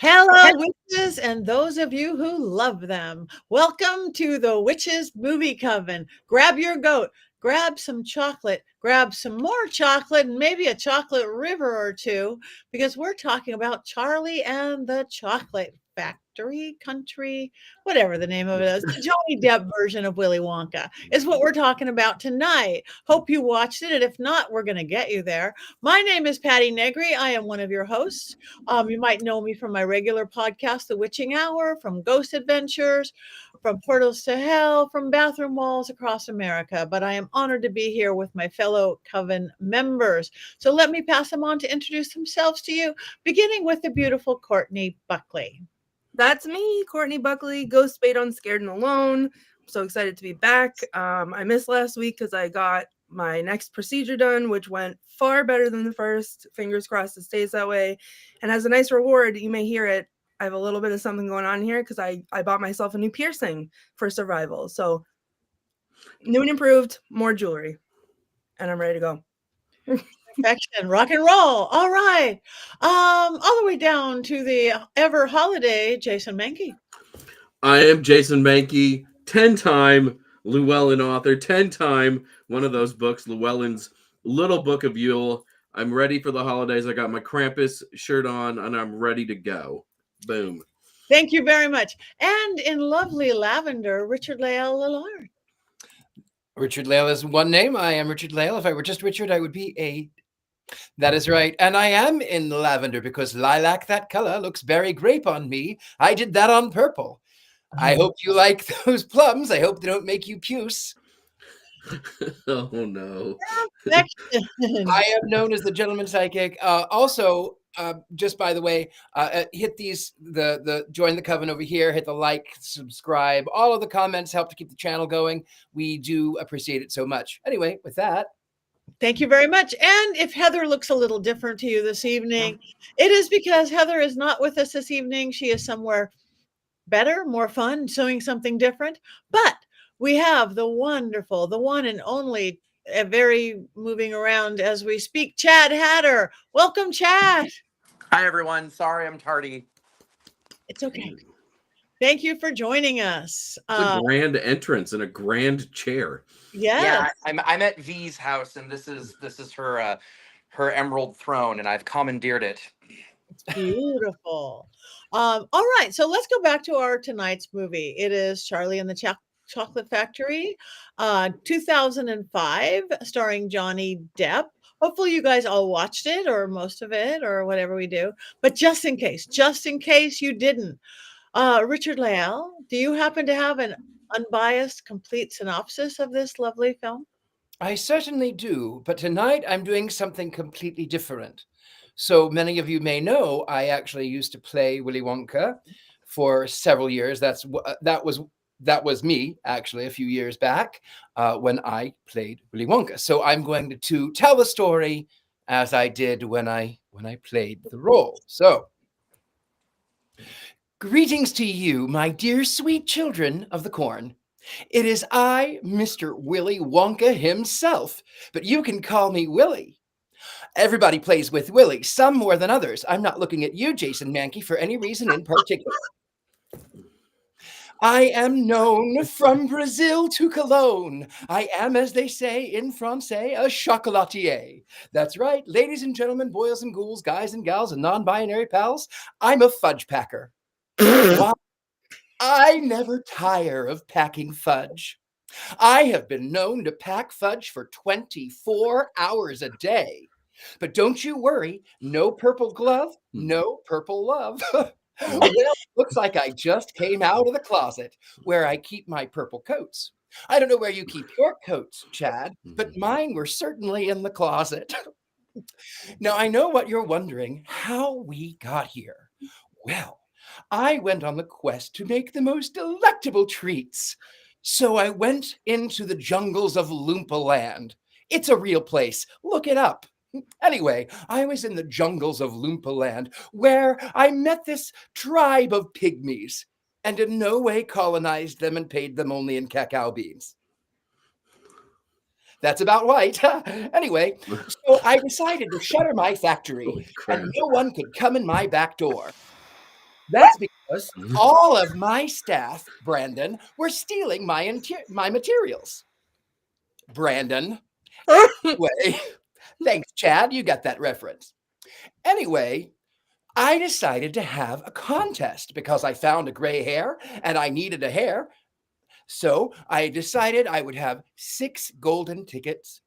Hello, witches, and those of you who love them. Welcome to the Witches Movie Coven. Grab your goat, grab some chocolate, grab some more chocolate, and maybe a chocolate river or two, because we're talking about Charlie and the Chocolate Factory, Country, whatever the name of it is. The Johnny Depp version of Willy Wonka is what we're talking about tonight. Hope you watched it, and if not, we're going to get you there. My name is Patti Negri. I am one of your hosts. You might know me from my regular podcast, The Witching Hour, from Ghost Adventures, from Portals to Hell, from Bathroom Walls across America. But I am honored to be here with my fellow Coven members. So let me pass them on to introduce themselves to you, beginning with the beautiful Courtney Buckley. That's me, Courtney Buckley, Ghost Bait on Scared and Alone. I'm so excited to be back. I missed last week because I got my next procedure done, which went far better than the first. Fingers crossed it stays that way. And as a nice reward, you may hear it, I have a little bit of something going on here because I bought myself a new piercing for survival. So new and improved, more jewelry. And I'm ready to go. Perfection, rock and roll. All right. All the way down to the ever holiday, Jason Mankey. I am Jason Mankey, 10-time Llewellyn author, 10-time one of those books, Llewellyn's Little Book of Yule. I'm ready for the holidays. I got my Krampus shirt on, and I'm ready to go. Boom. Thank you very much. And in lovely lavender, Richard-Lael Lillard. Richard-Lael is one name. I am Richard-Lael. If I were just Richard, I would be a... That is right. And I am in lavender because lilac, that color, looks berry grape on me. I did that on purple. I hope you like those plums. I hope they don't make you puce. Oh, no. I am known as the Gentleman Psychic. Also, just by the way, hit join the coven over here, hit the like, subscribe. All of the comments help to keep the channel going. We do appreciate it so much. Anyway, with that. Thank you very much. And if Heather looks a little different to you this evening, it is because Heather is not with us this evening. She is somewhere better, more fun, doing something different. But we have the wonderful, the one and only, very moving around as we speak, Chad Hatter. Welcome, Chad. Hi, everyone. Sorry I'm tardy. It's okay. Thank you for joining us. It's a grand entrance and a grand chair. Yes. Yeah, I'm at V's house, and this is her her emerald throne, and I've commandeered it. It's beautiful. All right, so let's go back to our tonight's movie. It is Charlie and the Chocolate Factory, 2005, starring Johnny Depp. Hopefully you guys all watched it, or most of it, or whatever we do. But just in case you didn't, Richard-Lael, do you happen to have an unbiased, complete synopsis of this lovely film? I certainly do, but tonight I'm doing something completely different. So many of you may know I actually used to play Willy Wonka for several years. That was me actually a few years back when I played Willy Wonka. So I'm going to tell the story as I did when I played the role. So greetings to you, my dear sweet children of the corn. It is I, Mr. Willy Wonka himself, but you can call me Willy. Everybody plays with Willy, some more than others. I'm not looking at you, Jason Mankey, for any reason in particular. I am known from Brazil to Cologne. I am, as they say in Francais, a chocolatier. That's right, ladies and gentlemen, boys and ghouls, guys and gals, and non-binary pals, I'm a fudge packer. I never tire of packing fudge. I have been known to pack fudge for 24 hours a day. But don't you worry, no purple glove, no purple love. Well, looks like I just came out of the closet where I keep my purple coats. I don't know where you keep your coats, Chad, but mine were certainly in the closet. Now, I know what you're wondering, how we got here. Well, I went on the quest to make the most delectable treats. So I went into the jungles of Loompa Land. It's a real place. Look it up. Anyway, I was in the jungles of Loompa Land where I met this tribe of pygmies and in no way colonized them and paid them only in cacao beans. That's about right. Anyway, so I decided to shutter my factory and no one could come in my back door. That's because all of my staff, Brandon, were stealing my materials. Brandon. Anyway, thanks, Chad. You got that reference. Anyway, I decided to have a contest because I found a gray hair and I needed a hair. So I decided I would have 6 golden tickets,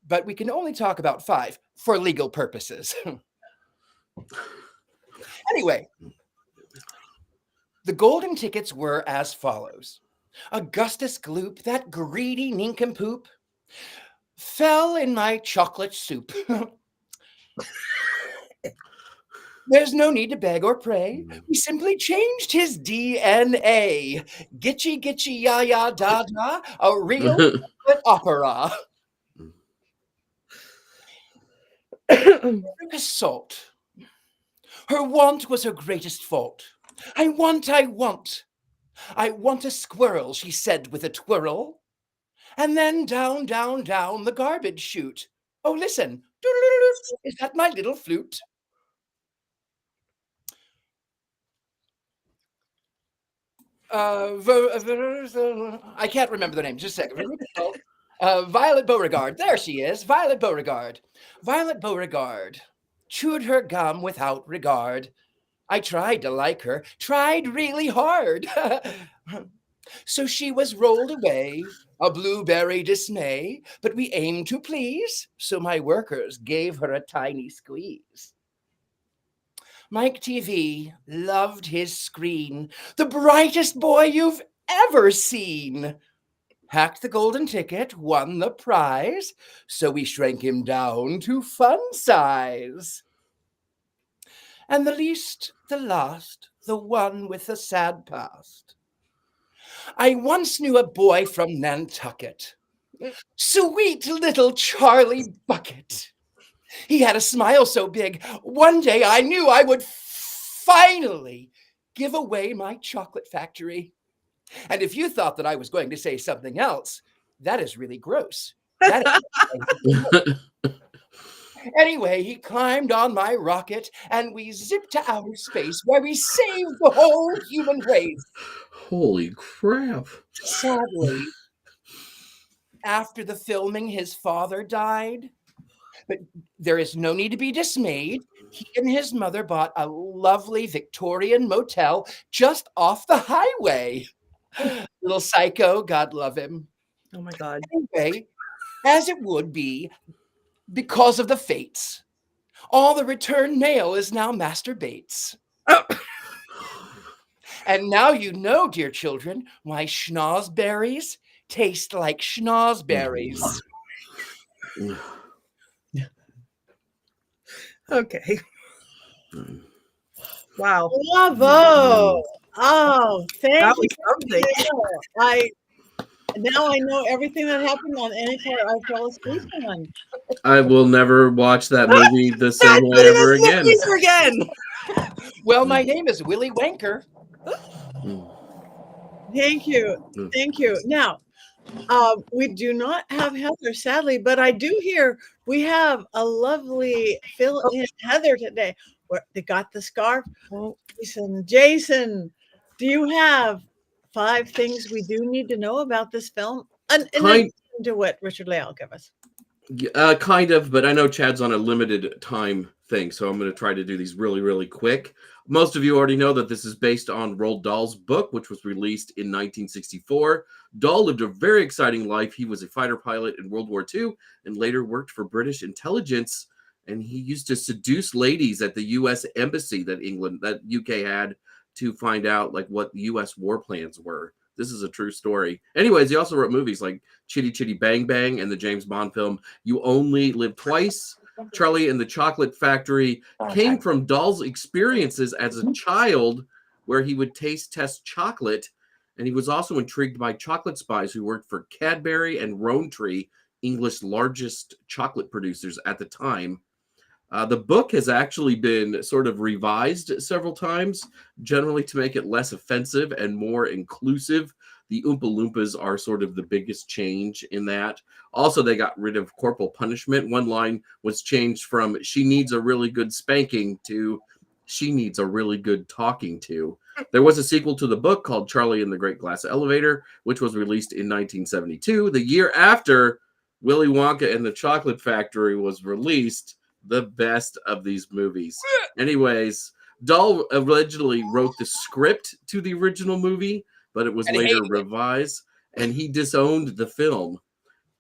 but we can only talk about 5 for legal purposes. Anyway, the golden tickets were as follows. Augustus Gloop, that greedy nincompoop, fell in my chocolate soup. There's no need to beg or pray. We simply changed his DNA. Gitchy, gitchy, ya, ya, da, da, a real chocolate opera. Salt. Her want was her greatest fault. I want. I want a squirrel, she said with a twirl. And then down, down, down the garbage chute. Oh, listen. Is that my little flute? I can't remember the name. Just a second. Violet Beauregard. There she is. Violet Beauregard. Violet Beauregard chewed her gum without regard. I tried to like her, tried really hard. So she was rolled away, a blueberry dismay, but we aimed to please, so my workers gave her a tiny squeeze. Mike TV loved his screen, the brightest boy you've ever seen. Hacked the golden ticket, won the prize, so we shrank him down to fun size. And the least, the last, the one with the sad past. I once knew a boy from Nantucket, sweet little Charlie Bucket. He had a smile so big, one day I knew I would finally give away my chocolate factory. And if you thought that I was going to say something else, that is really gross. That is Anyway, he climbed on my rocket and we zipped to outer space where we saved the whole human race. Holy crap. Sadly, after the filming, his father died. But there is no need to be dismayed. He and his mother bought a lovely Victorian motel just off the highway. Little psycho, God love him. Oh my God. Anyway, as it would be, because of the fates, all the return mail is now Master Bates. And now you know, dear children, why schnozberries taste like schnozberries. Okay. Wow. Bravo. Oh, thank That you. was something. Now I know everything that happened on any part I fell asleep on. I will never watch that movie the same way ever again. Well, my name is Willy Wanker. Thank you. Thank you. Now, we do not have Heather, sadly, but I do hear we have a lovely fill-in Heather today. They got the scarf. Oh, Jason, do you have 5 things we do need to know about this film? And then to what Richard-Lael gave us. Kind of, but I know Chad's on a limited time thing, so I'm going to try to do these really, really quick. Most of you already know that this is based on Roald Dahl's book, which was released in 1964. Dahl lived a very exciting life. He was a fighter pilot in World War II and later worked for British intelligence. And he used to seduce ladies at the U.S. embassy that UK had to find out like what U.S. war plans were. This is a true story. Anyways, he also wrote movies like Chitty Chitty Bang Bang and the James Bond film You Only Live Twice. Charlie and the Chocolate Factory came from Dahl's experiences as a child where he would taste test chocolate. And he was also intrigued by chocolate spies who worked for Cadbury and Rowntree, English's largest chocolate producers at the time. The book has actually been sort of revised several times, generally to make it less offensive and more inclusive. The Oompa-Loompas are sort of the biggest change in that. Also, they got rid of corporal punishment. One line was changed from "she needs a really good spanking" to she needs a really good talking to. There was a sequel to the book called Charlie and the Great Glass Elevator, which was released in 1972, the year after Willy Wonka and the Chocolate Factory was released. The best of these movies. Anyways, Dahl originally wrote the script to the original movie, but it was And he later hated it. revised, and he disowned the film.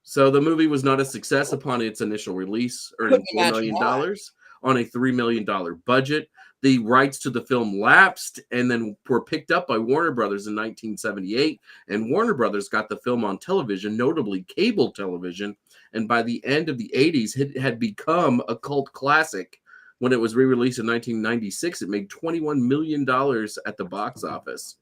So the movie was not a success upon its initial release, earning Couldn't $4 imagine million on a $3 million budget. The rights to the film lapsed and then were picked up by Warner Brothers in 1978. And Warner Brothers got the film on television, notably cable television. And by the end of the 80s, it had become a cult classic. When it was re-released in 1996, it made $21 million at the box office.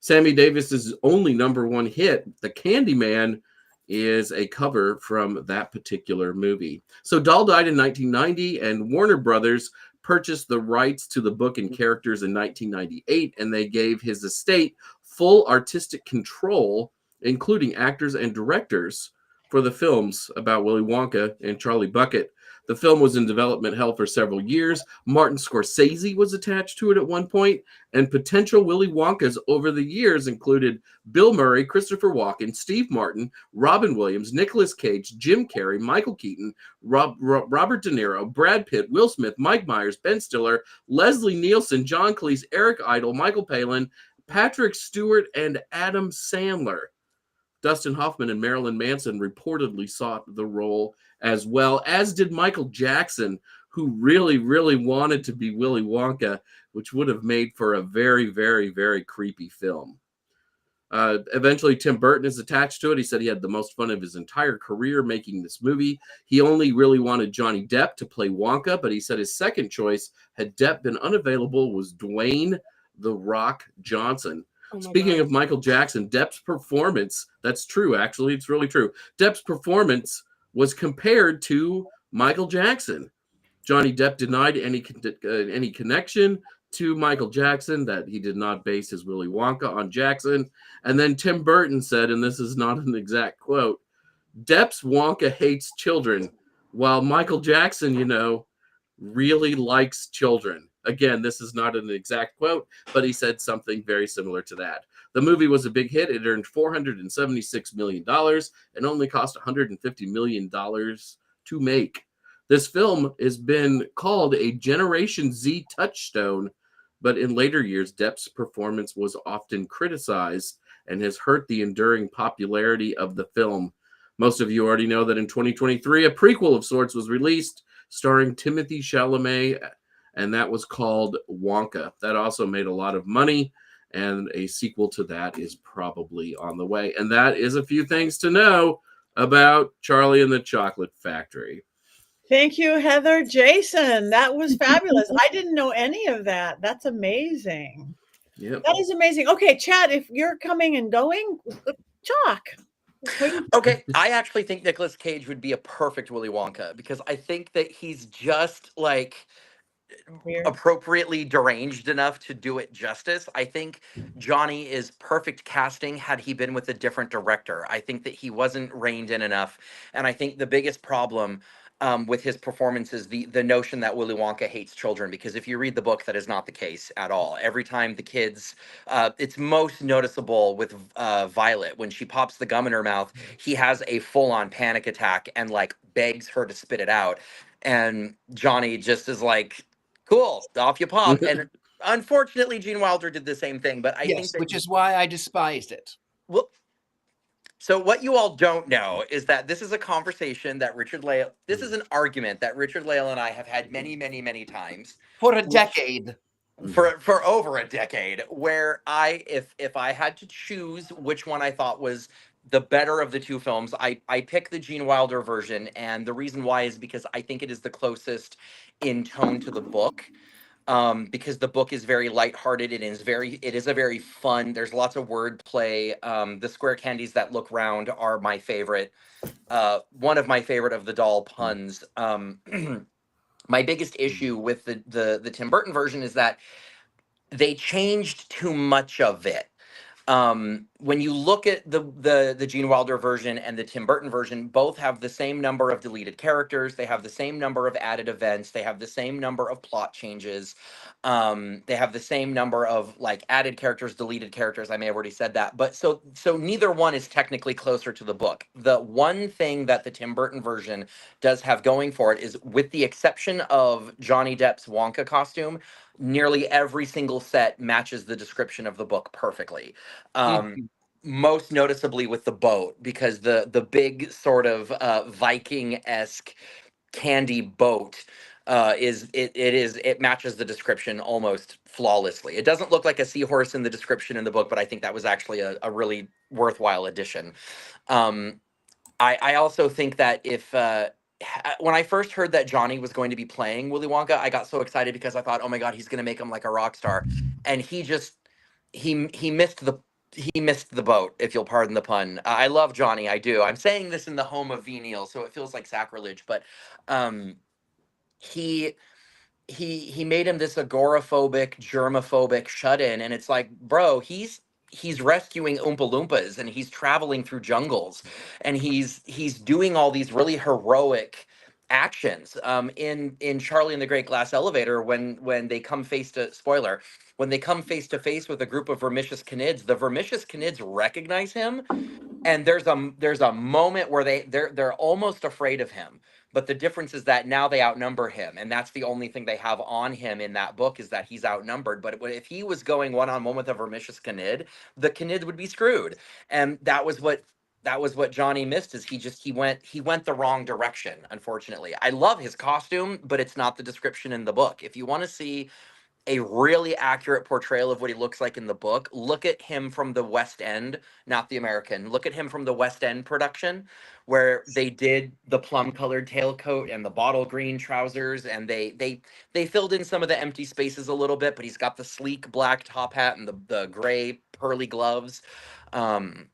Sammy Davis's only #1 hit, The Candyman, is a cover from that particular movie. So Dahl died in 1990, and Warner Brothers purchased the rights to the book and characters in 1998, and they gave his estate full artistic control, including actors and directors, for the films about Willy Wonka and Charlie Bucket. The film was in development hell for several years. Martin Scorsese was attached to it at one point, and potential Willy Wonkas over the years included Bill Murray, Christopher Walken, Steve Martin, Robin Williams, Nicolas Cage, Jim Carrey, Michael Keaton, Robert De Niro, Brad Pitt, Will Smith, Mike Myers, Ben Stiller, Leslie Nielsen, John Cleese, Eric Idle, Michael Palin, Patrick Stewart, and Adam Sandler. Dustin Hoffman and Marilyn Manson reportedly sought the role, as well as did Michael Jackson, who really, really wanted to be Willy Wonka, which would have made for a very, very, very creepy film. Eventually, Tim Burton is attached to it. He said he had the most fun of his entire career making this movie. He only really wanted Johnny Depp to play Wonka, but he said his second choice, had Depp been unavailable, was Dwayne "The Rock" Johnson. Speaking of Michael Jackson, Depp's performance, that's true, actually, it's really true. Depp's performance was compared to Michael Jackson. Johnny Depp denied any connection to Michael Jackson, that he did not base his Willy Wonka on Jackson. And then Tim Burton said, and this is not an exact quote, Depp's Wonka hates children, while Michael Jackson, really likes children. Again, this is not an exact quote, but he said something very similar to that. The movie was a big hit. It earned $476 million and only cost $150 million to make. This film has been called a Generation Z touchstone, but in later years, Depp's performance was often criticized and has hurt the enduring popularity of the film. Most of you already know that in 2023, a prequel of sorts was released starring Timothée Chalamet, and that was called Wonka. That also made a lot of money, and a sequel to that is probably on the way. And that is a few things to know about Charlie and the Chocolate Factory. Thank you, Heather. Jason, that was fabulous. I didn't know any of that. That's amazing. Yep. That is amazing. Okay, Chad, if you're coming and going, chalk. Okay, I actually think Nicolas Cage would be a perfect Willy Wonka, because I think that he's just like Weird. appropriately deranged enough to do it justice. I think Johnny is perfect casting had he been with a different director. I think that he wasn't reined in enough, and I think the biggest problem with his performance is the notion that Willy Wonka hates children, because if you read the book, that is not the case at all. Every time the kids, it's most noticeable with Violet. When she pops the gum in her mouth, he has a full-on panic attack and like begs her to spit it out. And Johnny just is like, cool, off you pop. And unfortunately, Gene Wilder did the same thing. But I think that, which is why I despised it. well, so what you all don't know is that this is a conversation that Richard-Lael, this is an argument that Richard-Lael and I have had many, many, many times. For a decade. For over a decade, where if I had to choose which one I thought was the better of the two films, I pick the Gene Wilder version, and the reason why is because I think it is the closest in tone to the book. Because the book is very lighthearted. It is a very fun. There's lots of wordplay. The square candies that look round are my favorite. One of my favorite of the doll puns. My biggest issue with the Tim Burton version is that they changed too much of it. when you look at the Gene Wilder version and the Tim Burton version, both have the same number of deleted characters. They have the same number of added events. They have the same number of plot changes. They have the same number of like added characters, deleted characters. I may have already said that, but so neither one is technically closer to the book. The one thing that the Tim Burton version does have going for it is, with the exception of Johnny Depp's Wonka costume, nearly every single set matches the description of the book perfectly. Most noticeably with the boat, because the big sort of Viking-esque candy boat it matches the description almost flawlessly. It doesn't look like a seahorse in the description in the book, but I think that was actually a really worthwhile addition. I also think that if when I first heard that Johnny was going to be playing Willy Wonka, I got so excited because I thought, oh my God, he's going to make him like a rock star. And he missed the boat, if you'll pardon the pun. I love Johnny, I do. I'm saying this in the home of Venial, so it feels like sacrilege, but he made him this agoraphobic, germophobic shut-in, and it's like, bro, he's rescuing Oompa-Loompas, and he's traveling through jungles, and he's doing all these really heroic actions. In Charlie and the Great Glass Elevator, when they come face to when they come face to face with a group of Vermicious Canids, the Vermicious Canids recognize him, and there's a moment where they're almost afraid of him. But the difference is that now they outnumber him, and that's the only thing they have on him in that book, is that he's outnumbered. But if he was going one-on-one with a Vermicious Canid, the Canid would be screwed. And that was what Johnny missed, is he went the wrong direction, unfortunately. I love his costume, but it's not the description in the book. If you want to see a really accurate portrayal of what he looks like in the book, look at him from the West End, not the American. Look at him from the West End production, where they did the plum-colored tailcoat and the bottle green trousers, and they filled in some of the empty spaces a little bit, but he's got the sleek black top hat and the gray pearly gloves. I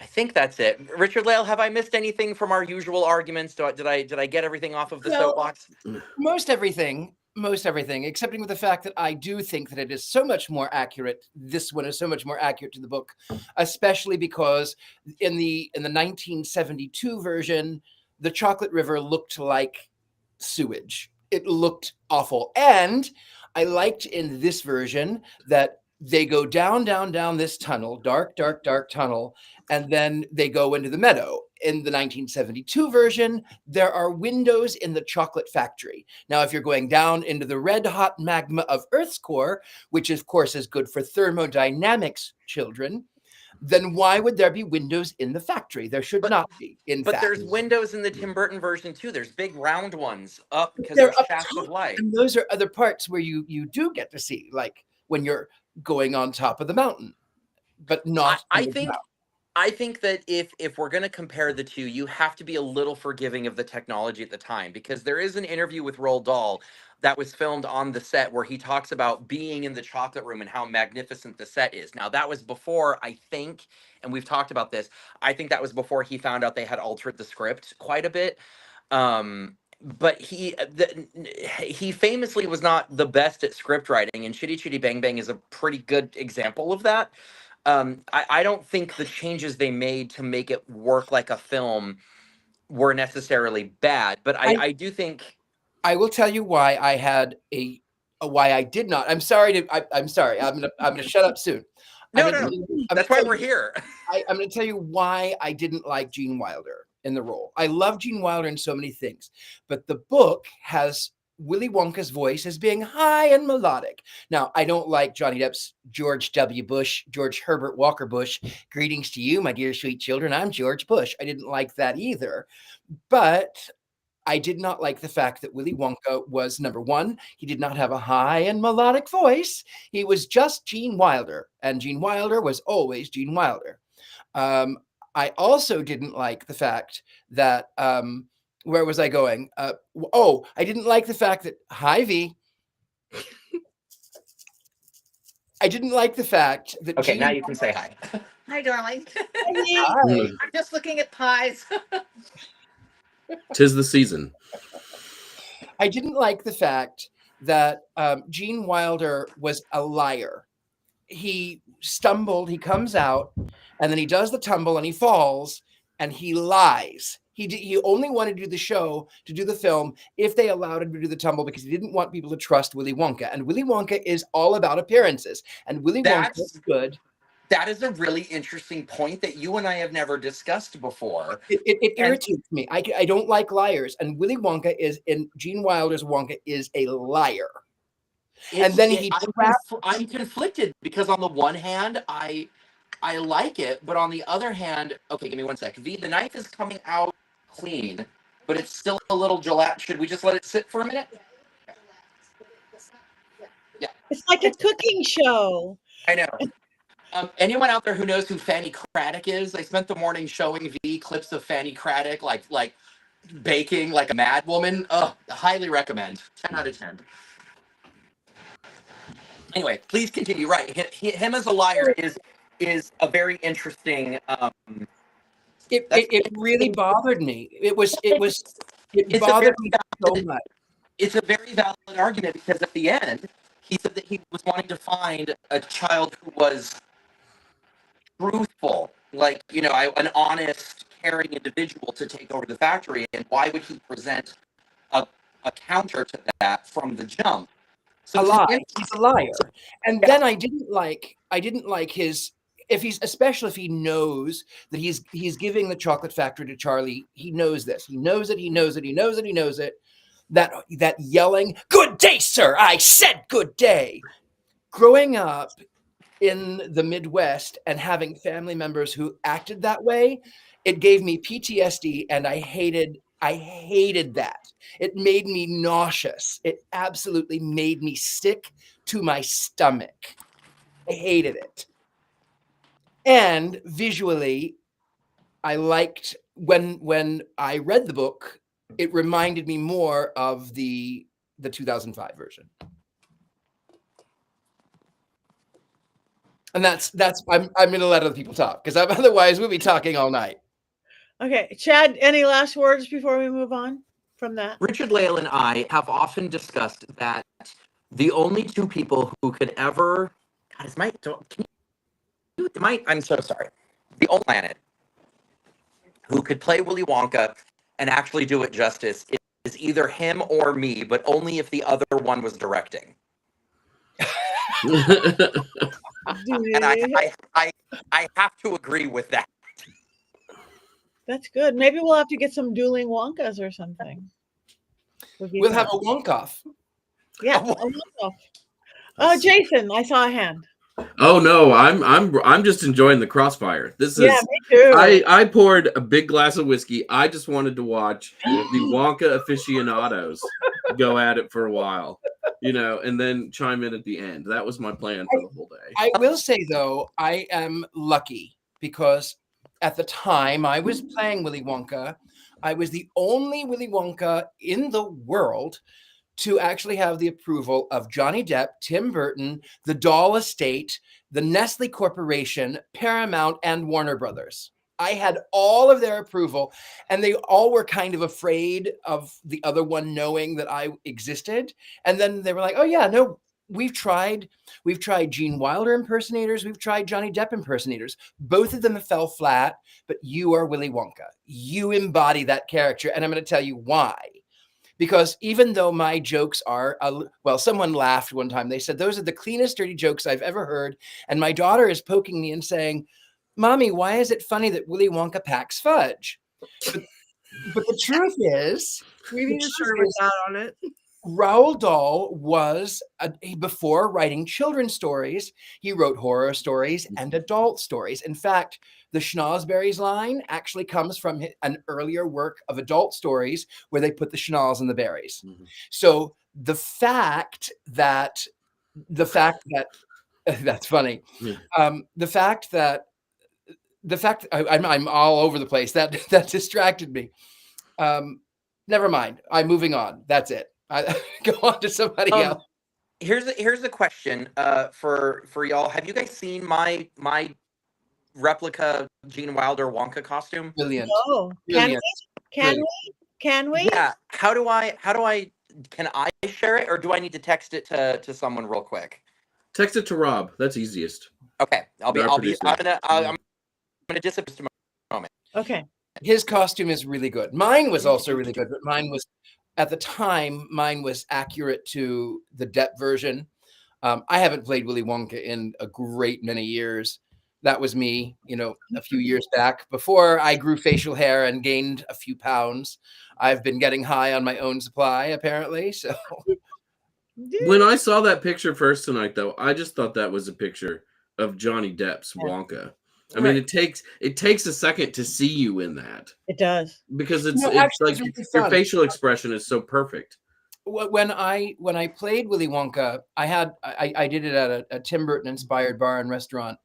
think that's it. Richard-Lael, have I missed anything from our usual arguments? Did I get everything off of the soapbox? Most everything, excepting with the fact that I do think that it is so much more accurate. This one is so much more accurate to the book, especially because in the 1972 version, the Chocolate River looked like sewage. It looked awful. And I liked in this version that they go down this tunnel, dark tunnel, and then they go into the meadow. In the 1972 version, there are windows in the chocolate factory. Now, if you're going down into the red hot magma of Earth's core, which of course is good for thermodynamics, children, then why would there be windows in the factory? There should not be, in fact. But there's windows in the Tim Burton version too. There's big round ones up, because there's shafts of light. And those are other parts where you do get to see, like when you're going on top of the mountain, but not. I think that if we're going to compare the two, you have to be a little forgiving of the technology at the time, because there is an interview with Roald Dahl that was filmed on the set where he talks about being in the chocolate room and how magnificent the set is. Now, that was before, I think, and we've talked about this, I think that was before he found out they had altered the script quite a bit. But he famously was not the best at script writing, and Chitty Chitty Bang Bang is a pretty good example of that. I don't think the changes they made to make it work like a film were necessarily bad, but I do think. I will tell you why I had why I did not. I'm sorry. I'm sorry. I'm gonna shut up soon. No. That's why we're here. I'm going to tell you why I didn't like Gene Wilder in the role. I love Gene Wilder in so many things, but the book has Willy Wonka's voice as being high and melodic. Now, I don't like Johnny Depp's George W. Bush, George Herbert Walker Bush. Greetings to you, my dear sweet children. I'm George Bush. I didn't like that either. But I did not like the fact that Willy Wonka was, number one, he did not have a high and melodic voice. He was just Gene Wilder, and Gene Wilder was always Gene Wilder. I also didn't like the fact that, where was I going? I didn't like the fact that, hi, V. I didn't like the fact that. Okay, now you can say hi. Hi, darling. Hi. I'm just looking at pies. 'Tis the season. I didn't like the fact that Gene Wilder was a liar. He stumbled, he comes out, and then he does the tumble and he falls and he lies. He only wanted to do the show, to do the film, if they allowed him to do the tumble, because he didn't want people to trust Willy Wonka. And Willy Wonka is all about appearances. And Willy Wonka is good. That is a really interesting point that you and I have never discussed before. It irritates me. I don't like liars. And Willy Wonka Gene Wilder's Wonka is a liar. And then I'm conflicted because on the one hand, I like it, but on the other hand, okay, give me one sec. V, the knife is coming out clean, but it's still a little gelatinous. Should we just let it sit for a minute? Yeah. It's like a cooking show. I know. Anyone out there who knows who Fanny Craddock is? I spent the morning showing V clips of Fanny Craddock, like baking like a mad woman. Highly recommend. 10 out of 10. Anyway, please continue. Right, him as a liar is a very interesting. It really bothered me. It bothered me so much. It's a very valid argument because at the end, he said that he was wanting to find a child who was truthful, like, an honest, caring individual to take over the factory. And why would he present a counter to that from the jump? So He's a liar. And then I didn't like his, especially if he knows that he's giving the chocolate factory to Charlie. He knows this. He knows it. That yelling, "Good day, sir. I said good day." Growing up in the Midwest and having family members who acted that way, it gave me PTSD, and I hated that. It made me nauseous. It absolutely made me sick to my stomach. I hated it. And visually, I liked when I read the book, it reminded me more of the 2005 version. And that's I'm going to let other people talk, because otherwise we'll be talking all night. Okay, Chad, any last words before we move on from that? Richard-Lael and I have often discussed that the only two people who could ever, I'm so sorry. The only planet who could play Willy Wonka and actually do it justice is either him or me, but only if the other one was directing. And I have to agree with that. That's good. Maybe we'll have to get some dueling Wonkas or something. We'll have a Wonkoff. Yeah, a Wonkoff. Oh, Jason, I saw a hand. Oh no, I'm just enjoying the crossfire. This is, yeah, me too. I poured a big glass of whiskey. I just wanted to watch the Wonka aficionados go at it for a while, and then chime in at the end. That was my plan for the whole day. I will say though, I am lucky because at the time I was playing Willy Wonka, I was the only Willy Wonka in the world to actually have the approval of Johnny Depp, Tim Burton, the Dahl Estate, the Nestle Corporation, Paramount, and Warner Brothers. I had all of their approval, and they all were kind of afraid of the other one knowing that I existed. And then they were like, "Oh yeah, no, we've tried Gene Wilder impersonators, we've tried Johnny Depp impersonators. Both of them fell flat, but you are Willy Wonka. You embody that character, and I'm going to tell you why." Because even though my jokes are, someone laughed one time. They said, "Those are the cleanest, dirty jokes I've ever heard." And my daughter is poking me and saying, "Mommy, why is it funny that Willy Wonka packs fudge?" But the truth is, We need a shirt with that on it. Roald Dahl was, before writing children's stories, he wrote horror stories and adult stories. In fact, the Schnozberries line actually comes from an earlier work of adult stories where they put the schnoz in the berries. Mm-hmm. So the fact that that's funny. Yeah. The fact I'm all over the place. That distracted me. Never mind. I'm moving on. That's it. I go on to somebody else. Here's a question for y'all. Have you guys seen my replica Gene Wilder Wonka costume? Brilliant. No. Brilliant. Can we? Yeah. Can I share it, or do I need to text it to someone real quick? Text it to Rob. That's easiest. Okay, I'm producer. gonna disappear just a moment. Okay. His costume is really good. Mine was also really good, but mine was, at the time, mine was accurate to the Depp version. I haven't played Willy Wonka in a great many years. That was me, a few years back before I grew facial hair and gained a few pounds. I've been getting high on my own supply, apparently. So When I saw that picture first tonight, though, I just thought that was a picture of Johnny Depp's Yeah. Wonka. I mean, it takes a second to see you in that It does. because it's actually, like it's really your fun. facial expression is so perfect. When I played Willy Wonka, I did it at a Tim Burton inspired bar and restaurant,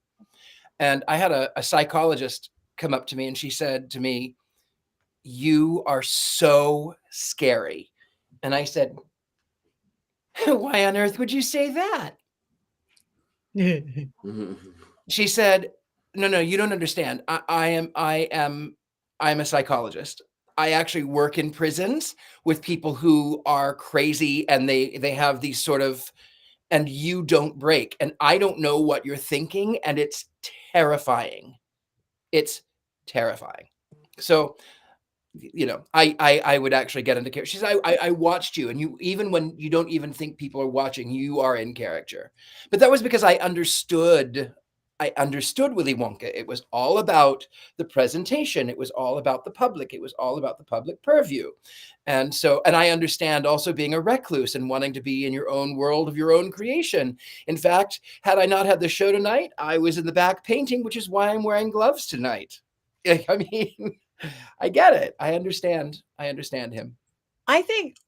and I had a psychologist come up to me, and she said to me, "You are so scary," and I said, "Why on earth would you say that?" She said, "No, you don't understand. I'm a psychologist. I actually work in prisons with people who are crazy, and they have these sort of, and you don't break. And I don't know what you're thinking, and it's terrifying. It's terrifying." So, I would actually get into character. She said, I watched you, and you, even when you don't even think people are watching, you are in character. But that was because I understood Willy Wonka. It was all about the presentation. It was all about the public. It was all about the public purview. And I understand also being a recluse and wanting to be in your own world of your own creation. In fact, had I not had the show tonight, I was in the back painting, which is why I'm wearing gloves tonight. I mean, I get it. I understand him. I think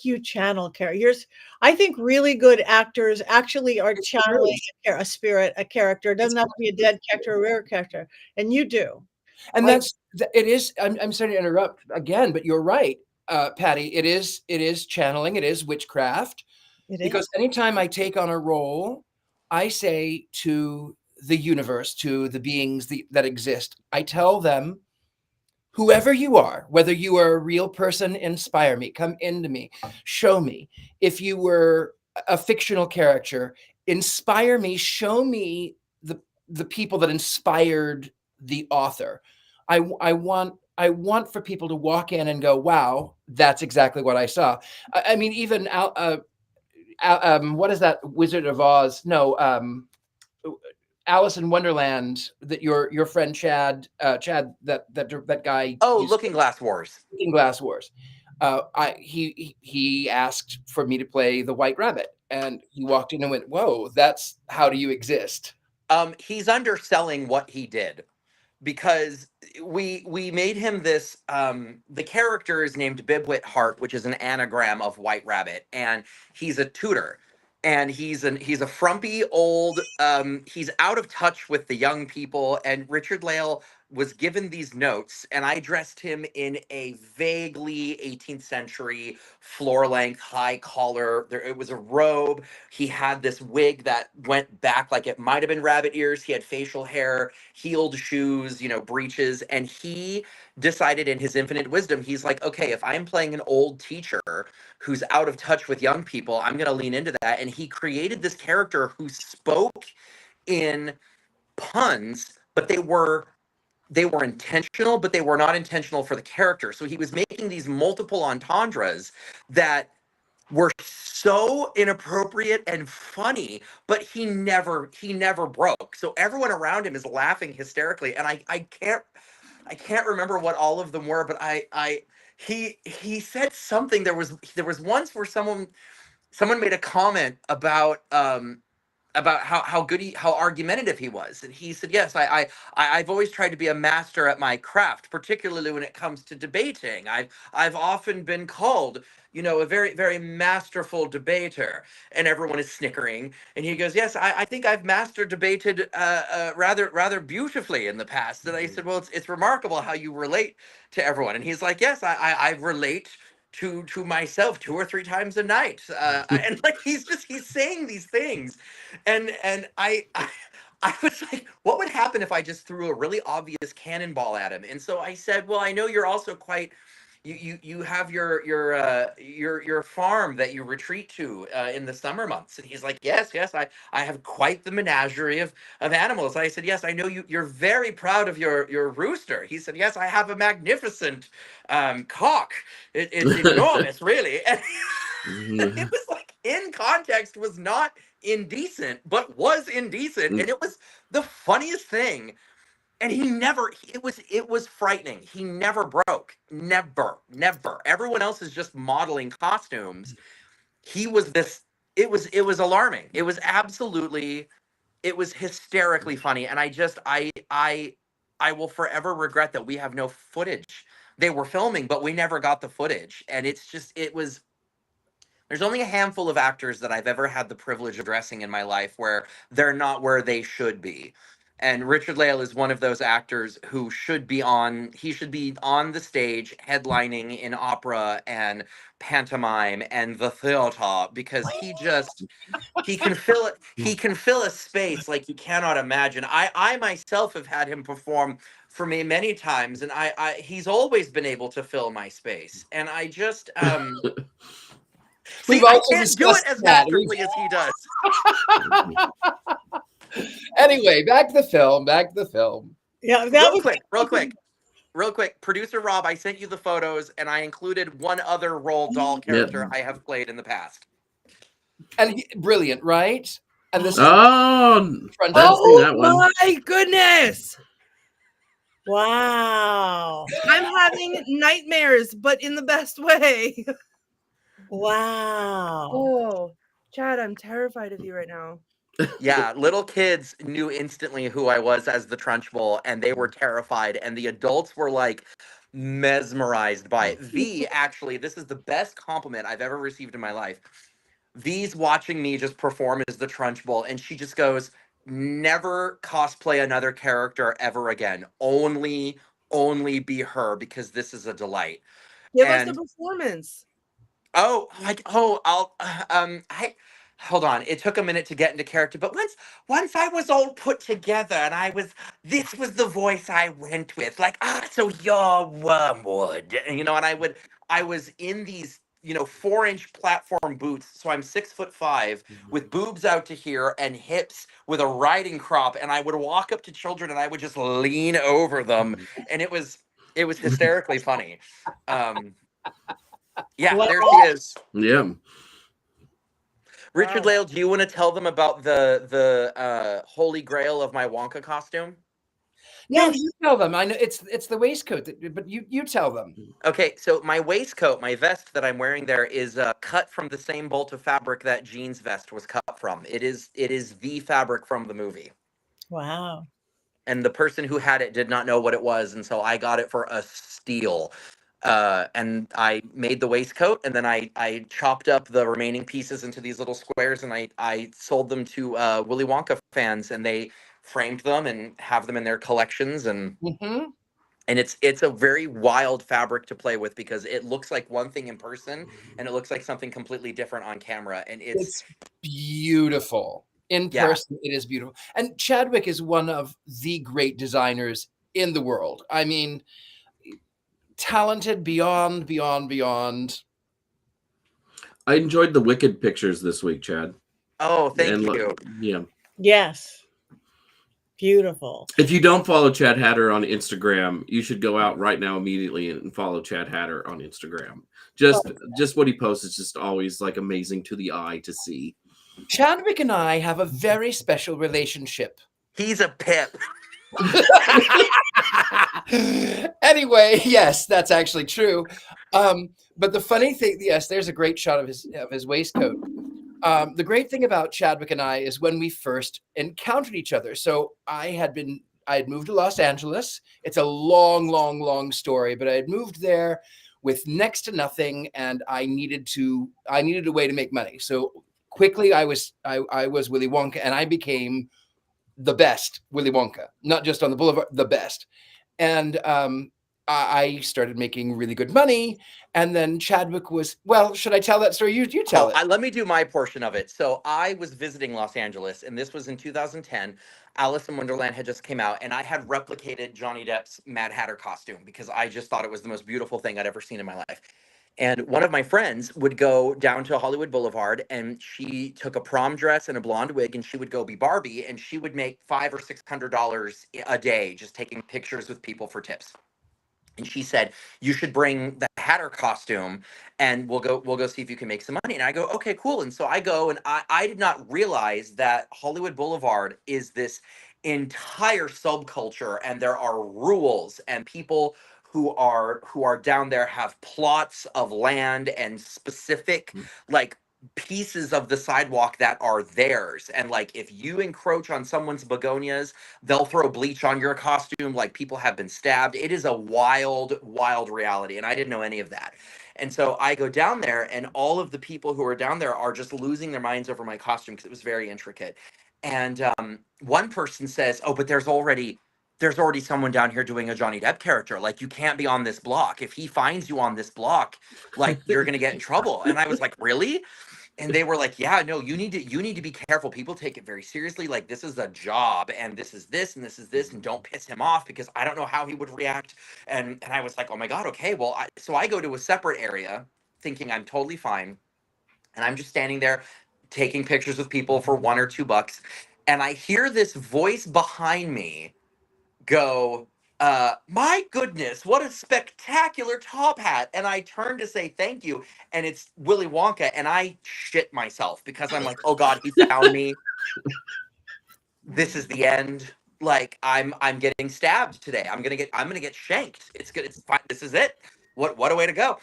you channel characters. I think really good actors actually are channeling a spirit, a character. It doesn't have to be a dead character or a rare character, and you do. And Like- it is. I'm sorry to interrupt again, but you're right, Patti. It is channeling. It is witchcraft. Because anytime I take on a role, I say to the universe, to the beings that exist, I tell them, whoever you are, whether you are a real person, inspire me, come into me, show me. If you were a fictional character, inspire me, show me the people that inspired the author. I want for people to walk in and go, wow, that's exactly what I saw. I mean, even what is that, Wizard of Oz? No, Alice in Wonderland, that your friend Chad, that guy. Oh, Looking Glass Wars. Looking Glass Wars. He asked for me to play the White Rabbit, and he walked in and went, "Whoa, that's how do you exist?" He's underselling what he did, because we made him this. The character is named Bibwit Hart, which is an anagram of White Rabbit, and he's a tutor. And he's a frumpy old. He's out of touch with the young people. And Richard-Lael was given these notes, and I dressed him in a vaguely 18th century floor-length high collar. It was a robe. He had this wig that went back like it might have been rabbit ears. He had facial hair, heeled shoes, breeches, and he decided in his infinite wisdom, he's like, okay, if I'm playing an old teacher who's out of touch with young people, I'm going to lean into that. And he created this character who spoke in puns, but they were intentional, but they were not intentional for the character. So he was making these multiple entendres that were so inappropriate and funny, but he never broke. So everyone around him is laughing hysterically, and I can't remember what all of them were, but he said something. There was once where someone made a comment about how argumentative he was, and he said, yes, I've always tried to be a master at my craft, particularly when it comes to debating. I've often been called a very, very masterful debater, and everyone is snickering, and he goes, yes, I think I've debated rather beautifully in the past. And I said, well, it's remarkable how you relate to everyone. And he's like, yes, I relate to myself 2 or 3 times a night, and like he's saying these things, and I was like, what would happen if I just threw a really obvious cannonball at him? And so I said, well, I know you're also quite you have your farm that you retreat to in the summer months. And he's like, yes, I have quite the menagerie of animals. I said, yes, I know you're very proud of your rooster. He said, yes, I have a magnificent cock. It's enormous, really. And it was like, in context, was not indecent, but was indecent. And it was the funniest thing. And it was frightening. He never broke. Never. Everyone else is just modeling costumes. He was this, it was alarming. It was absolutely, it was hysterically funny. And I will forever regret that we have no footage. They were filming, but we never got the footage. And there's only a handful of actors that I've ever had the privilege of dressing in my life where they're not where they should be. And Richard-Lael is one of those actors who should be on the stage headlining in opera and pantomime and the theater, because he can fill a space like you cannot imagine. I myself have had him perform for me many times, and he's always been able to fill my space. And I just We've I also can't do it discussed as that. masterfully as he does. Anyway, back to the film. Yeah, that was Real quick. Producer Rob, I sent you the photos, and I included one other role doll character I have played in the past. And brilliant, right? And this Oh, front I've end. seen that one. My goodness. wow. I'm having nightmares, but in the best way. Wow. Oh, Chad, I'm terrified of you right now. Yeah, little kids knew instantly who I was as the Trunchbull, and they were terrified, and the adults were like mesmerized by it. Actually, this is the best compliment I've ever received in my life. V's watching me just perform as the Trunchbull, and she just goes, never cosplay another character ever again. Only be her, because this is a delight. Give us And the performance. I'll hold on. It took a minute to get into character, but once I was all put together and this was the voice I went with, like, so you're Wormwood, and I was in these 4-inch platform boots, so I'm 6'5" with boobs out to here and hips with a riding crop, and I would walk up to children and I would just lean over them, and it was hysterically funny. Yeah, Wow. there she is. Yeah. Richard-Lael, do you want to tell them about the holy grail of my Wonka costume? No, Yes. you tell them. I know it's the waistcoat, but you tell them. Okay, so my waistcoat, my vest that I'm wearing there is cut from the same bolt of fabric that Jean's vest was cut from. It is the fabric from the movie. Wow. And the person who had it did not know what it was, and so I got it for a steal. And I made the waistcoat, and then I chopped up the remaining pieces into these little squares, and I sold them to Willy Wonka fans, and they framed them and have them in their collections, and it's a very wild fabric to play with, because it looks like one thing in person and it looks like something completely different on camera, and it's beautiful. In person, it is beautiful. And Chadwick is one of the great designers in the world. I mean, talented beyond. I enjoyed the Wicked pictures this week, Chad. Oh, thank you. Yeah. Yes. Beautiful. If you don't follow Chad Hatter on Instagram, you should go out right now immediately and follow Chad Hatter on Instagram. Just what he posts is just always like amazing to the eye to see. Chadwick and I have a very special relationship. He's a pip. Anyway, yes, that's actually true. But the funny thing, yes, there's a great shot of his waistcoat. The great thing about Chadwick and I is when we first encountered each other. So I had moved to Los Angeles. It's a long story, but I had moved there with next to nothing, and I needed a way to make money. So quickly, I was Willy Wonka, and I became the best Willy Wonka, not just on the boulevard, the best. And I started making really good money. And then Chadwick was, well, should I tell that story? You tell it. Let me do my portion of it. So I was visiting Los Angeles, and this was in 2010. Alice in Wonderland had just came out, and I had replicated Johnny Depp's Mad Hatter costume because I just thought it was the most beautiful thing I'd ever seen in my life. And one of my friends would go down to Hollywood Boulevard, and she took a prom dress and a blonde wig, and she would go be Barbie, and she would make $500 or $600 a day just taking pictures with people for tips. And she said, you should bring the Hatter costume and we'll go see if you can make some money. And I go, okay, cool. And so I go, and I did not realize that Hollywood Boulevard is this entire subculture, and there are rules, and people who are down there have plots of land and specific like pieces of the sidewalk that are theirs. And like if you encroach on someone's begonias, they'll throw bleach on your costume. Like people have been stabbed. It is a wild reality, and I didn't know any of that. And so I go down there, and all of the people who are down there are just losing their minds over my costume because it was very intricate. And one person says, oh, but there's already someone down here doing a Johnny Depp character. Like, you can't be on this block. If he finds you on this block, like, you're gonna get in trouble. And I was like, really? And they were like, yeah, no, you need to be careful. People take it very seriously. Like, this is a job, and this is this, and this is this, and don't piss him off because I don't know how he would react. And I was like, oh my God, okay. Well, so I go to a separate area thinking I'm totally fine. And I'm just standing there taking pictures with people for $1 or $2. And I hear this voice behind me go, my goodness, what a spectacular top hat. And I turn to say thank you, and it's Willy Wonka, and I shit myself because I'm like, oh God, he found me. This is the end. Like, I'm getting stabbed today. I'm gonna get shanked. It's good. It's fine. This is it. What a way to go.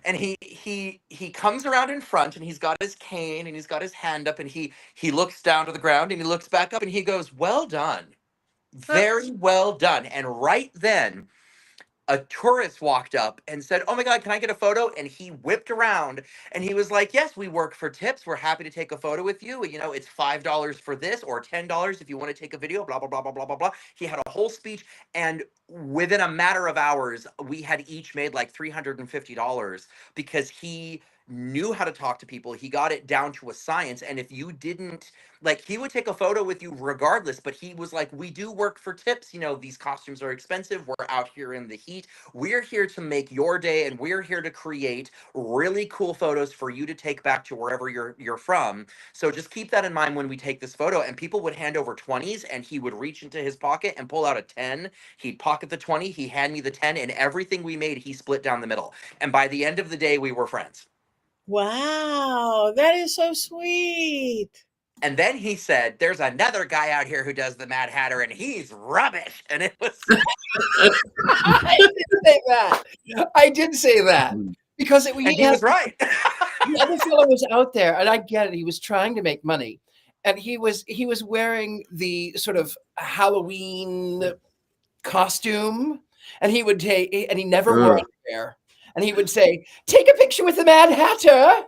And he comes around in front, and he's got his cane, and he's got his hand up, and he looks down to the ground, and he looks back up, and he goes, well done. Very well done. And right then, a tourist walked up and said, oh my God, can I get a photo? And he whipped around, and he was like, yes, we work for tips. We're happy to take a photo with you. You know, it's $5 for this or $10 if you want to take a video, blah, blah, blah, blah, blah, blah, blah. He had a whole speech, and within a matter of hours, we had each made like $350 because he knew how to talk to people. He got it down to a science. And if you didn't, like, he would take a photo with you regardless, but he was like, we do work for tips. You know, these costumes are expensive. We're out here in the heat. We're here to make your day, and we're here to create really cool photos for you to take back to wherever you're from. So just keep that in mind when we take this photo. And people would hand over 20s, and he would reach into his pocket and pull out a 10. He'd pocket the 20, he'd hand me the 10, and everything we made, he split down the middle. And by the end of the day, we were friends. Wow, that is so sweet. And then he said, there's another guy out here who does the Mad Hatter, and he's rubbish. And it was... I did say that. I did say that. Because he was right. The other fellow was out there, and I get it. He was trying to make money. And he was wearing the sort of Halloween costume. And he would take, and he never wore underwear. And he would say, take a picture with the Mad Hatter.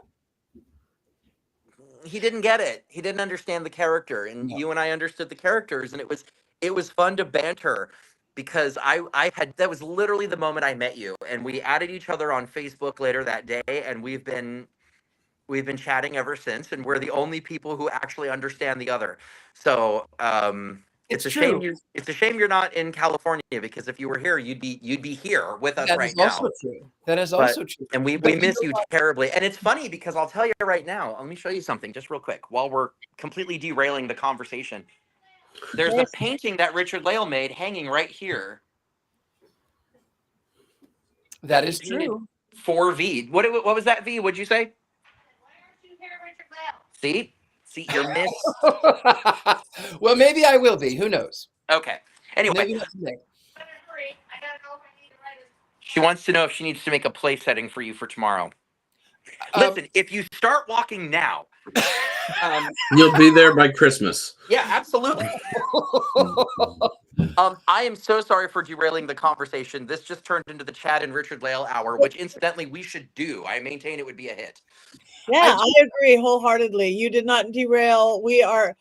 He didn't get it. He didn't understand the character. And you and I understood the characters. And it was fun to banter because that was literally the moment I met you. And we added each other on Facebook later that day. And we've been chatting ever since. And we're the only people who actually understand the other. So, it's a shame you're not in California, because if you were here, you'd be here with us right now. That is also true. That is also true. And we miss you terribly. And it's funny because I'll tell you right now, let me show you something just real quick while we're completely derailing the conversation. There's a painting that Richard-Lael made hanging right here. That is true. For V. What was that, V? What'd you say? Why aren't you here, Richard-Lael? See, you're missed. Well, maybe I will be. Who knows? Okay. Anyway. She wants to know if she needs to make a place setting for you for tomorrow. Listen, if you start walking now, you'll be there by Christmas. Yeah, absolutely. I am so sorry for derailing the conversation. This just turned into the Chad and Richard-Lael hour, which incidentally we should do. I maintain it would be a hit. Yeah, I agree wholeheartedly. You did not derail. We are,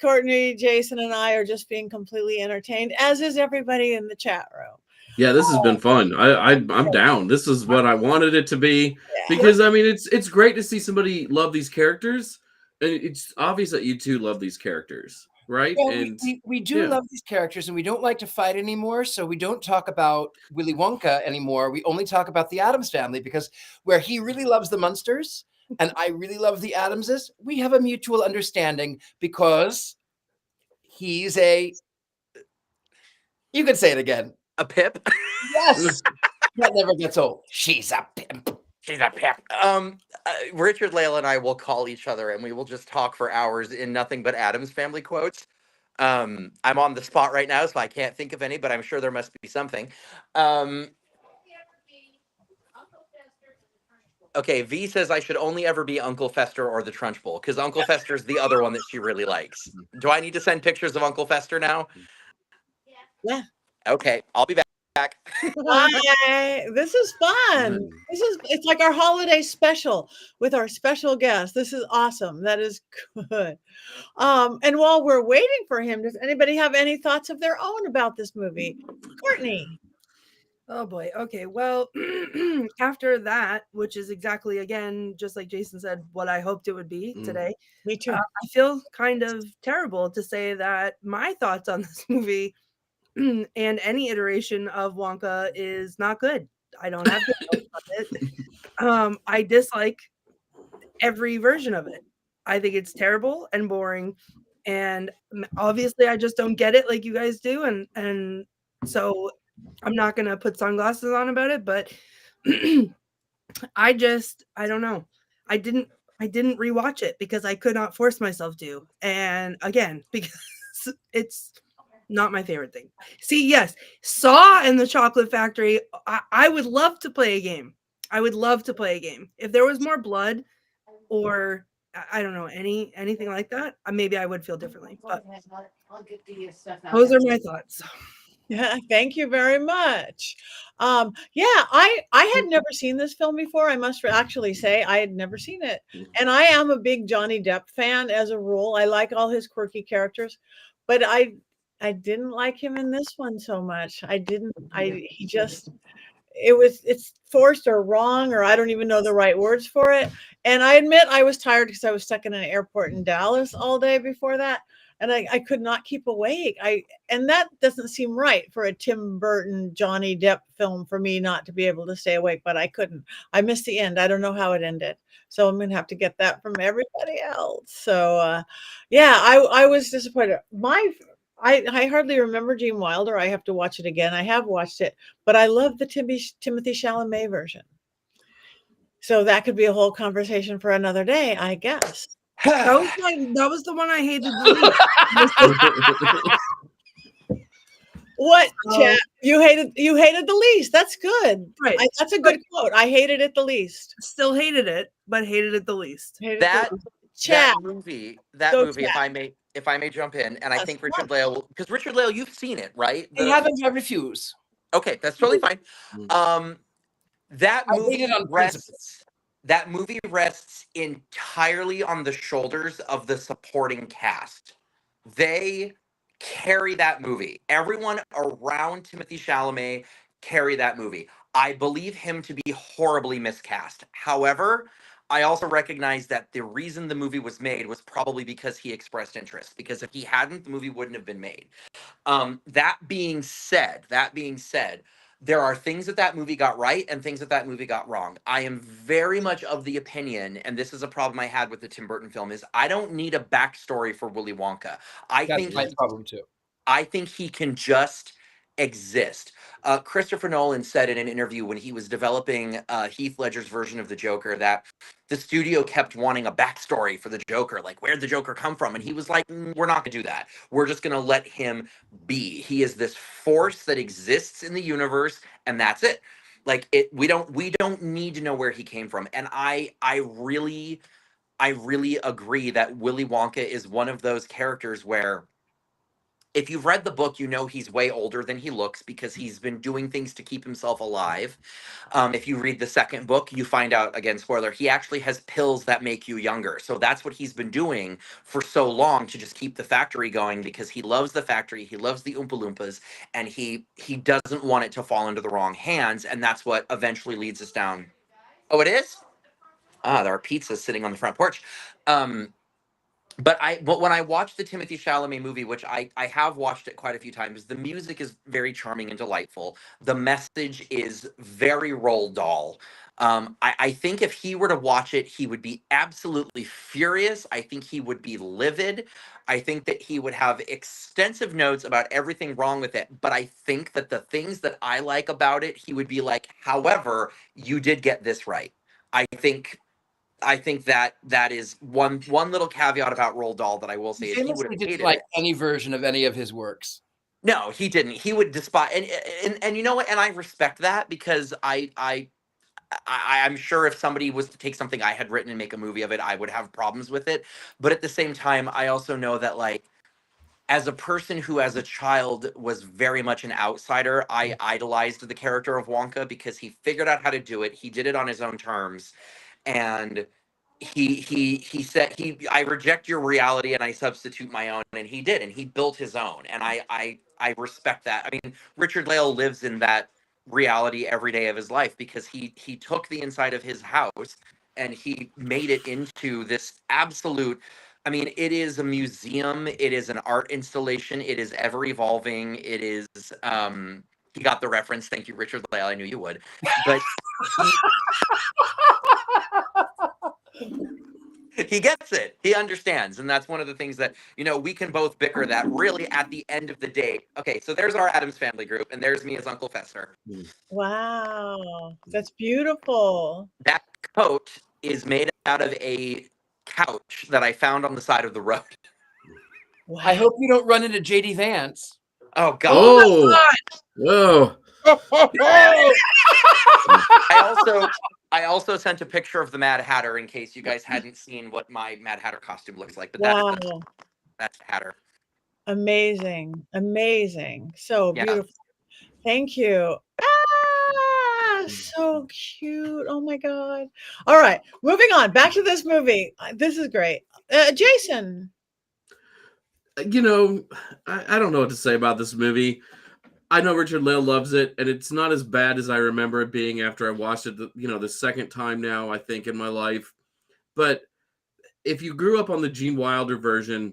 Courtney, Jason, and I are just being completely entertained, as is everybody in the chat room. Yeah, this has been fun. I'm down. This is what I wanted it to be, because I mean it's great to see somebody love these characters, and it's obvious that you two love these characters, right? Well, And we do yeah. love these characters, and we don't like to fight anymore, so we don't talk about Willy Wonka anymore. We only talk about the Addams Family, because where he really loves the Munsters and I really love the Addamses, we have a mutual understanding, because he's a... You can say it again. A pip. Yes. That never gets old. She's a pimp. She's a pip. Richard-Lael and I will call each other and we will just talk for hours in nothing but Addams Family quotes. I'm on the spot right now, so I can't think of any, but I'm sure there must be something. Okay, V says I should only ever be Uncle Fester or the Trunchbull, because Uncle Fester's the other one that she really likes. Do I need to send pictures of Uncle Fester now? Yeah. Okay, I'll be back. Bye. This is fun. It's like our holiday special with our special guest. This is awesome. That is good. And while we're waiting for him, does anybody have any thoughts of their own about this movie? Courtney. Oh boy. Okay. Well, after that, which is exactly, again, just like Jason said, what I hoped it would be today. Me too. I feel kind of terrible to say that my thoughts on this movie and any iteration of Wonka is not good. I don't have good notes on it. I dislike every version of it. I think it's terrible and boring, and obviously I just don't get it like you guys do, and so I'm not gonna put sunglasses on about it, but I don't know. I didn't rewatch it because I could not force myself to, and again, because it's not my favorite thing. See, yes, Saw and the Chocolate Factory. I would love to play a game. I would love to play a game. If there was more blood, or I don't know, anything like that, maybe I would feel differently. But those are my thoughts. Yeah, thank you very much. Yeah, I had never seen this film before. I must actually say I had never seen it, and I am a big Johnny Depp fan as a rule. I like all his quirky characters, but I didn't like him in this one so much. He just, it's forced or wrong, or I don't even know the right words for it. And I admit I was tired because I was stuck in an airport in Dallas all day before that. And I could not keep awake. And that doesn't seem right for a Tim Burton, Johnny Depp film for me not to be able to stay awake, but I couldn't. I missed the end. I don't know how it ended. So I'm going to have to get that from everybody else. So yeah, I was disappointed. I hardly remember Gene Wilder. I have to watch it again. I have watched it, but I love the Timothy Chalamet version. So that could be a whole conversation for another day, I guess. That was the one I hated the least. What, Chad? You hated the least. That's good. Right. That's a good quote. I hated it the least. Still hated it, but hated it the least. That movie, Chad. if I may jump in, and I think Richard-Lael, because Richard-Lael, you've seen it, right? I haven't. I refuse. Okay, that's totally fine. That movie rests entirely on the shoulders of the supporting cast. They carry that movie. Everyone around Timothy Chalamet carry that movie. I believe him to be horribly miscast. However, I also recognize that the reason the movie was made was probably because he expressed interest. Because if he hadn't, the movie wouldn't have been made. That being said, there are things that movie got right and things that movie got wrong. I am very much of the opinion, and this is a problem I had with the Tim Burton film, is I don't need a backstory for Willy Wonka. That's my problem too. I think he can just exist. Christopher Nolan said in an interview when he was developing Heath Ledger's version of the Joker that the studio kept wanting a backstory for the Joker. Like, where'd the Joker come from? And he was like, we're not going to do that. We're just going to let him be. He is this force that exists in the universe, and that's it. Like, we don't need to know where he came from. And I really agree that Willy Wonka is one of those characters where if you've read the book, you know he's way older than he looks because he's been doing things to keep himself alive. If you read the second book, you find out, again, spoiler, he actually has pills that make you younger. So that's what he's been doing for so long to just keep the factory going because he loves the factory, he loves the Oompa-Loompas, and he doesn't want it to fall into the wrong hands. And that's what eventually leads us down. Oh, it is? Ah, there are pizzas sitting on the front porch. But when I watched the Timothy Chalamet movie, which I have watched it quite a few times, the music is very charming and delightful. The message is very Roald Dahl. I think if he were to watch it, he would be absolutely furious. I think he would be livid. I think that he would have extensive notes about everything wrong with it. But I think that the things that I like about it, he would be like, however, you did get this right. I think that is one little caveat about Roald Dahl that I will say is he would Famously have didn't hated like it. any version of any of his works. No, he didn't. He would despise, and you know what? And I respect that because I'm sure if somebody was to take something I had written and make a movie of it, I would have problems with it. But at the same time, I also know that, like, as a person who as a child was very much an outsider, I idolized the character of Wonka because he figured out how to do it. He did it on his own terms, and he said, I reject your reality and I substitute my own, and he did, and he built his own, and I respect that. I mean, Richard-Lael lives in that reality every day of his life because he took the inside of his house and he made it into this absolute, I mean, it is a museum, it is an art installation, it is ever evolving, it is he got the reference, thank you, Richard-Lael, I knew you would. But he gets it. He understands. And that's one of the things that, we can both bicker that really at the end of the day. Okay, so there's our Addams Family group, and there's me as Uncle Fester. Wow, that's beautiful. That coat is made out of a couch that I found on the side of the road. Wow. I hope you don't run into JD Vance. Oh, God. Oh, I also sent a picture of the Mad Hatter in case you guys hadn't seen what my Mad Hatter costume looks like. But Wow. that's the Hatter. Amazing. Amazing. So Yeah. beautiful. Thank you. Ah, so cute. Oh my God. All right. Moving on. Back to this movie. This is great. Jason. I don't know what to say about this movie. I know Richard-Lael loves it, and it's not as bad as I remember it being after I watched it, the second time now, I think, in my life. But if you grew up on the Gene Wilder version,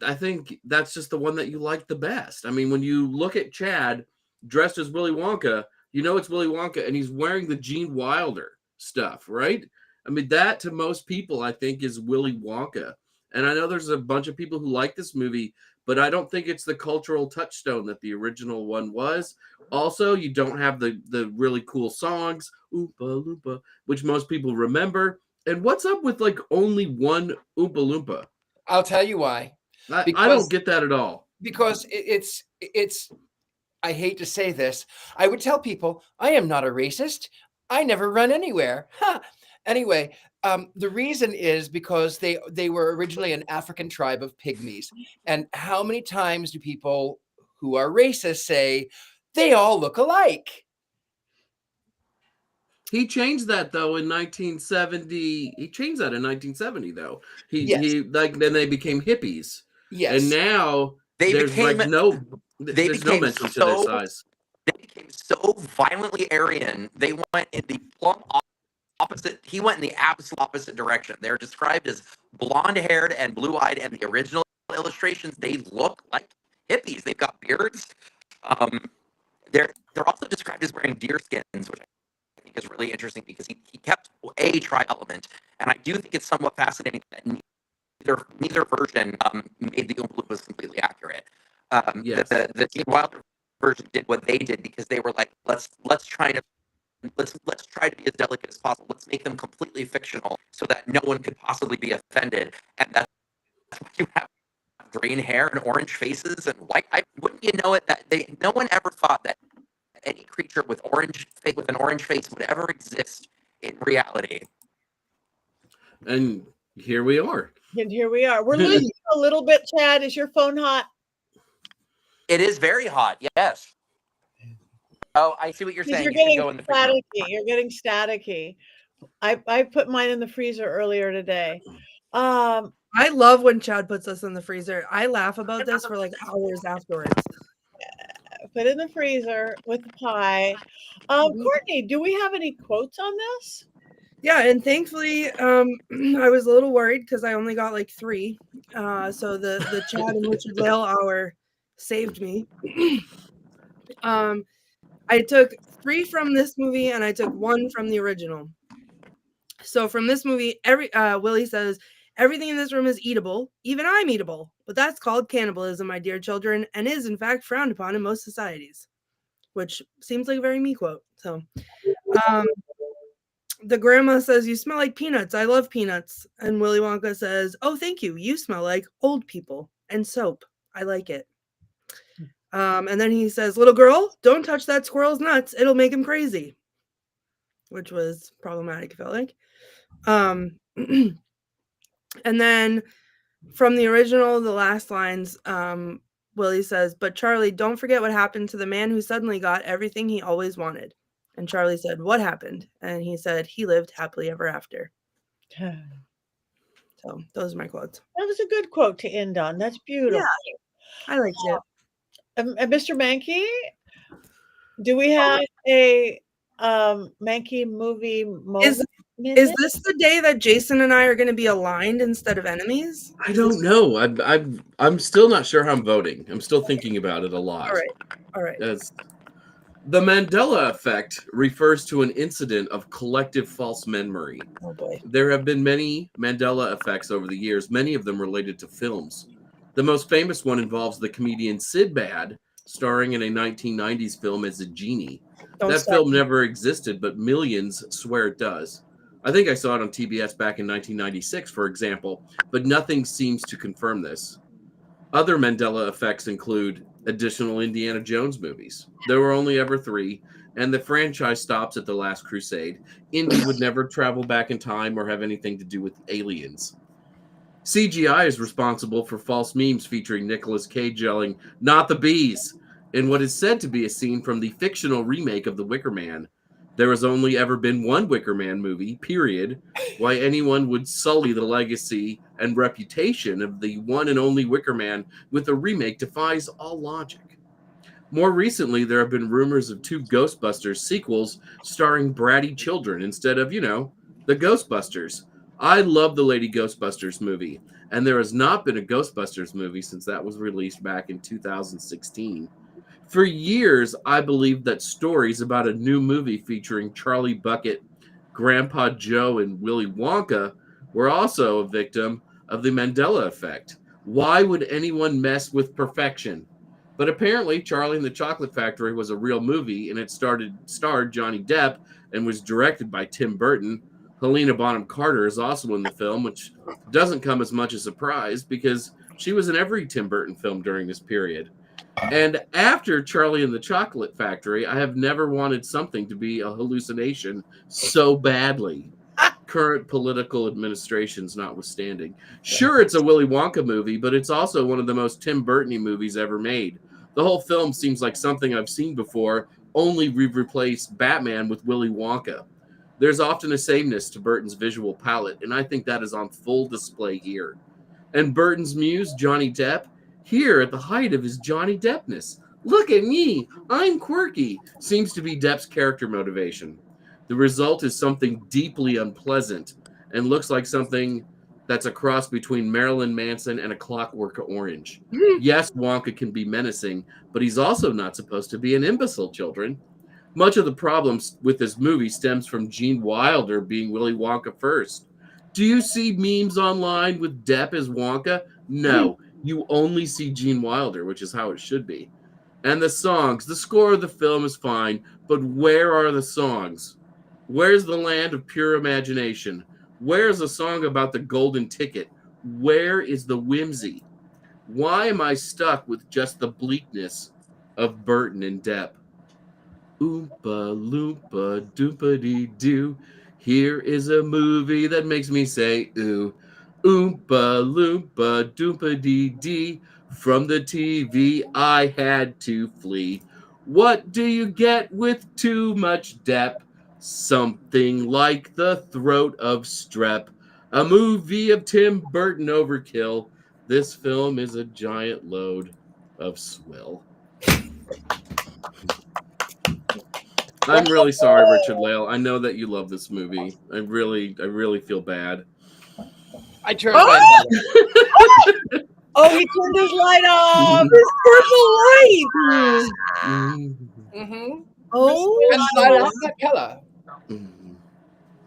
I think that's just the one that you like the best. I mean, when you look at Chad dressed as Willy Wonka, you know it's Willy Wonka, and he's wearing the Gene Wilder stuff, right? I mean, that to most people, I think, is Willy Wonka. And I know there's a bunch of people who like this movie, but I don't think it's the cultural touchstone that the original one was. Also, you don't have the really cool songs, Oompa-Loompa, which most people remember. And what's up with like only one Oompa-Loompa? I'll tell you why. I don't get that at all. Because it's I hate to say this. I would tell people, I am not a racist. I never run anywhere. Huh. Anyway, the reason is because they were originally an African tribe of pygmies. And how many times do people who are racist say they all look alike? He changed that though in 1970. He changed that in 1970 though. Yes. Then they became hippies. Yes. And now there's no mention to their size. They became so violently Aryan. They went in the plumb opposite. He went in the absolute opposite direction. They're described as blonde-haired and blue-eyed, and the original illustrations, they look like hippies. They've got beards. They're also described as wearing deer skins, which I think is really interesting because he kept a tri-element, and I do think it's somewhat fascinating that neither version made the Oompa-Loompas completely accurate. Yes. The Gene Wilder version did what they did because they were like, let's try to be as delicate as possible. Let's make them completely fictional so that no one could possibly be offended. And that's why you have green hair and orange faces and white. Wouldn't you know it that no one ever thought that any creature with an orange face would ever exist in reality. And here we are. And here we are. We're losing a little bit, Chad. Is your phone hot? It is very hot. Yes. Oh, I see what you're Because saying. you're You should getting go in the freezer. staticky. You're getting staticky. I put mine in the freezer earlier today. I love when Chad puts us in the freezer. I laugh about this for like hours afterwards. Put in the freezer with the pie. Courtney, do we have any quotes on this? Yeah, and thankfully, I was a little worried because I only got like 3. So the Chad and Richard-Lael hour saved me. I took 3 from this movie and I took 1 from the original. So from this movie, Willie says, "Everything in this room is eatable. Even I'm eatable. But that's called cannibalism, my dear children, and is in fact frowned upon in most societies." Which seems like a very me quote. So the grandma says, "You smell like peanuts. I love peanuts." And Willy Wonka says, "Oh, thank you. You smell like old people and soap. I like it." And then he says, "Little girl, don't touch that squirrel's nuts. It'll make him crazy." Which was problematic, I felt like. And then from the original, the last lines, Willie says, "But Charlie, don't forget what happened to the man who suddenly got everything he always wanted." And Charlie said, "What happened?" And he said, "He lived happily ever after." So those are my quotes. That was a good quote to end on. That's beautiful. Yeah, I liked it. Mr. Mankey, do we have a Mankey movie moment? Is this the day that Jason and I are going to be aligned instead of enemies? I don't know. I'm still not sure how I'm voting. I'm still thinking about it a lot. All right. The Mandela effect refers to an incident of collective false memory. Oh boy. There have been many Mandela effects over the years, many of them related to films. The most famous one involves the comedian Sinbad, starring in a 1990s film as a genie. That film never existed, but millions swear it does. I think I saw it on TBS back in 1996, for example, but nothing seems to confirm this. Other Mandela effects include additional Indiana Jones movies. There were only ever 3, and the franchise stops at The Last Crusade. Indy would never travel back in time or have anything to do with aliens. CGI is responsible for false memes featuring Nicolas Cage yelling, "Not the bees," in what is said to be a scene from the fictional remake of The Wicker Man. There has only ever been one Wicker Man movie, period. Why anyone would sully the legacy and reputation of the one and only Wicker Man with a remake defies all logic. More recently, there have been rumors of 2 Ghostbusters sequels starring bratty children instead of, the Ghostbusters. I love the Lady Ghostbusters movie, and there has not been a Ghostbusters movie since that was released back in 2016. For years, I believed that stories about a new movie featuring Charlie Bucket, Grandpa Joe, and Willy Wonka were also a victim of the Mandela effect. Why would anyone mess with perfection? But apparently, Charlie and the Chocolate Factory was a real movie, and it starred Johnny Depp and was directed by Tim Burton. Helena Bonham Carter is also in the film, which doesn't come as much a surprise because she was in every Tim Burton film during this period. And after Charlie and the Chocolate Factory, I have never wanted something to be a hallucination so badly. Current political administrations notwithstanding. Sure, it's a Willy Wonka movie, but it's also one of the most Tim Burton-y movies ever made. The whole film seems like something I've seen before, only we've replaced Batman with Willy Wonka. There's often a sameness to Burton's visual palette, and I think that is on full display here. And Burton's muse, Johnny Depp, here at the height of his Johnny Deppness. "Look at me, I'm quirky," seems to be Depp's character motivation. The result is something deeply unpleasant and looks like something that's a cross between Marilyn Manson and A Clockwork Orange. Yes, Wonka can be menacing, but he's also not supposed to be an imbecile, children. Much of the problem with this movie stems from Gene Wilder being Willy Wonka first. Do you see memes online with Depp as Wonka? No, you only see Gene Wilder, which is how it should be. And the songs, the score of the film is fine, but where are the songs? Where's the land of pure imagination? Where's a song about the golden ticket? Where is the whimsy? Why am I stuck with just the bleakness of Burton and Depp? Oompa-Loompa doompa-dee-doo. Here is a movie that makes me say ooh. Oompa-Loompa doompa-dee-dee. From the TV, I had to flee. What do you get with too much Depp? Something like The Throat of Strep, a movie of Tim Burton overkill. This film is a giant load of swill. I'm really sorry, Richard-Lael. I know that you love this movie. I really feel bad. I turned my Oh, he turned his light off. His purple light. Mm-hmm. Oh, And I like that color.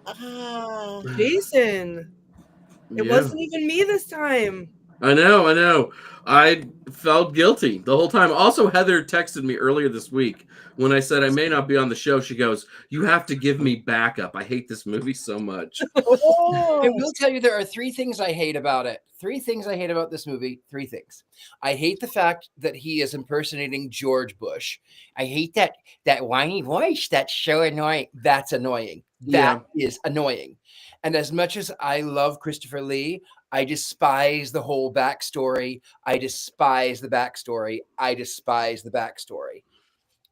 ah. Jason, it Yeah. wasn't even me this time. I know. I felt guilty the whole time. Also, Heather texted me earlier this week when I said I may not be on the show. She goes, "You have to give me backup. I hate this movie so much." I Oh. will tell you there are 3 things I hate about it. 3 things I hate about this movie. 3 things. I hate the fact that he is impersonating George Bush. I hate that whiny voice. That's so annoying. That's annoying. That is annoying. And as much as I love Christopher Lee, I despise the whole backstory. I despise the backstory.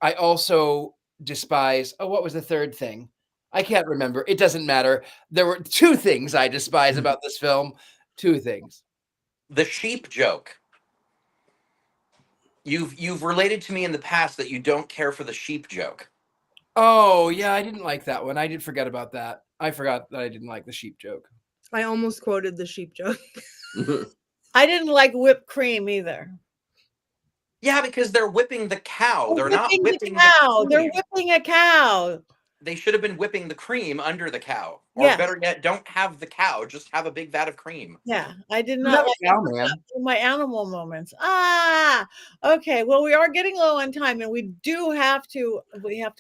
I also despise, what was the third thing? I can't remember. It doesn't matter. There were 2 things I despise about this film. 2 things. The sheep joke. You've related to me in the past that you don't care for the sheep joke. Oh, yeah, I didn't like that one. I did forget about that. I forgot that I didn't like the sheep joke. I almost quoted the sheep joke. I didn't like whipped cream either. Yeah, because they're whipping the cow. They're not whipping the cow. the They're cream. whipping a cow. They should have been whipping the cream under the cow. Or Yes. better yet, don't have the cow. Just have a big vat of cream. Yeah, I did You not have a like cow, man. my animal moments. Okay. Well, we are getting low on time, and we have to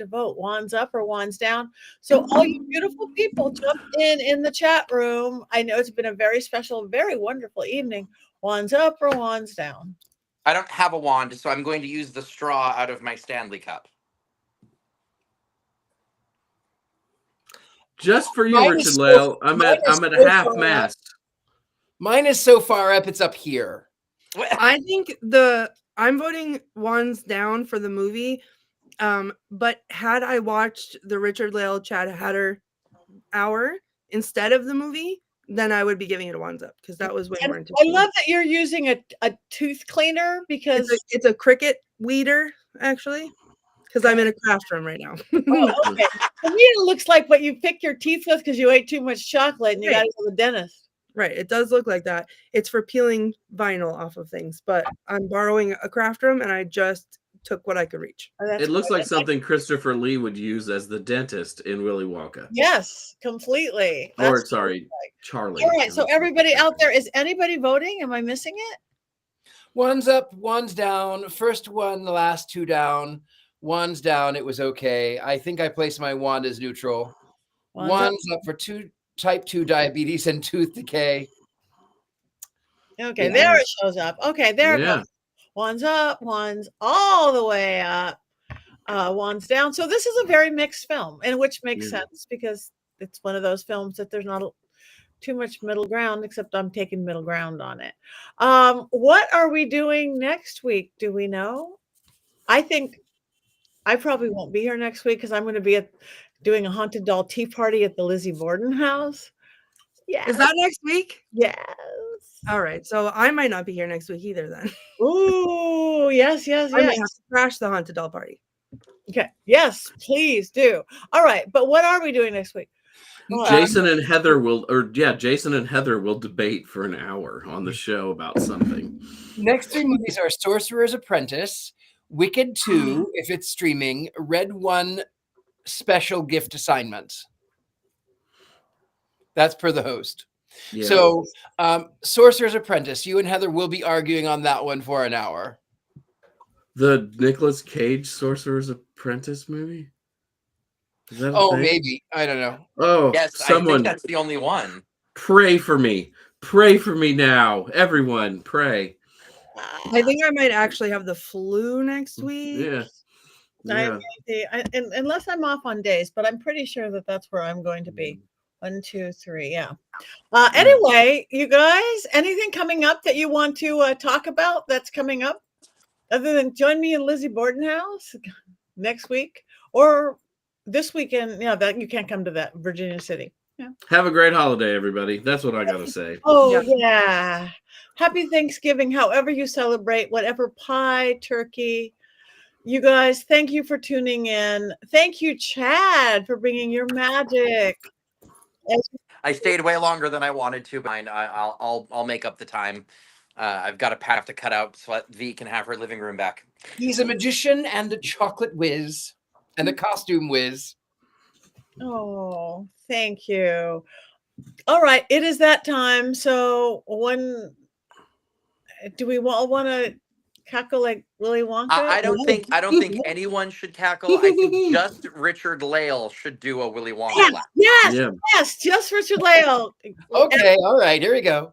vote. Wands up or wands down. So all you beautiful people, jump in the chat room. I know it's been a very special, very wonderful evening. Wands up or wands down. I don't have a wand, so I'm going to use the straw out of my Stanley cup. Just for you, Mine is Richard-Lael, I'm at a half mast. Mine is so far up, it's up here. I think I'm voting wands down for the movie. But had I watched the Richard-Lael Chad Hatter hour instead of the movie, then I would be giving it a wands up because that was way more I interesting. love that you're using a tooth cleaner because it's a cricket weeder, actually, because I'm in a craft room right now. oh, okay. To me, it looks like what you pick your teeth with because you ate too much chocolate and you got to go to the dentist. Right. It does look like that. It's for peeling vinyl off of things, but I'm borrowing a craft room and I just took what I could reach. Oh, that's It looks great. like something Christopher Lee would use as the dentist in Willy Wonka. Yes, completely. Or, That's sorry, Charlie. all right. So everybody out there, is anybody voting? Am I missing it? One's up, one's down. First one, the last 2 down. One's down. It was okay. I think I placed my wand as neutral. One's up for type 2 diabetes and tooth decay. Okay, Yeah. there it shows up. Okay, there it Yeah. goes. One's up, one's all the way up, one's down. So this is a very mixed film, and which makes sense because it's one of those films that there's not too much middle ground, except I'm taking middle ground on it. What are we doing next week? Do we know? I think I probably won't be here next week because I'm going to be doing a haunted doll tea party at the Lizzie Borden house. Yeah. Is that next week? Yes. All right. So I might not be here next week either then. Ooh, yes. I might have to crash the haunted doll party. Okay. Yes, please do. All right. But what are we doing next week? Jason and Heather will debate for an hour on the show about something. Next 3 movies are Sorcerer's Apprentice, Wicked 2, if it's streaming, Red 1 special gift assignment. That's per the host. Yeah. So, Sorcerer's Apprentice, you and Heather will be arguing on that one for an hour. The Nicolas Cage Sorcerer's Apprentice movie? Is that a thing? Maybe. I don't know. Oh, Yes, I someone think that's the only one. pray for me. Pray for me now. Everyone, pray. I think I might actually have the flu next week. Yeah. Unless I'm off on days, but I'm pretty sure that that's where I'm going to be. 1, 2, 3. Yeah. Anyway, you guys, anything coming up that you want to talk about that's coming up other than join me in Lizzie Borden house next week or this weekend? Yeah, that you can't come to that, Virginia City. Yeah. Have a great holiday, everybody. That's what I got to say. Oh, yeah. Happy Thanksgiving, however you celebrate, whatever pie, turkey. You guys, thank you for tuning in. Thank you, Chad, for bringing your magic. I stayed way longer than I wanted to, but I'll make up the time. I've got a path to cut out so that V can have her living room back. He's a magician and a chocolate whiz and a costume whiz. Oh, thank you. All right, it is that time. So when do we all want to cackle like Willy Wonka? I don't think anyone should cackle. I think just Richard-Lael should do a Willy Wonka Yes, laugh. yes, Yeah. yes, just Richard-Lael. Okay, all right, here we go.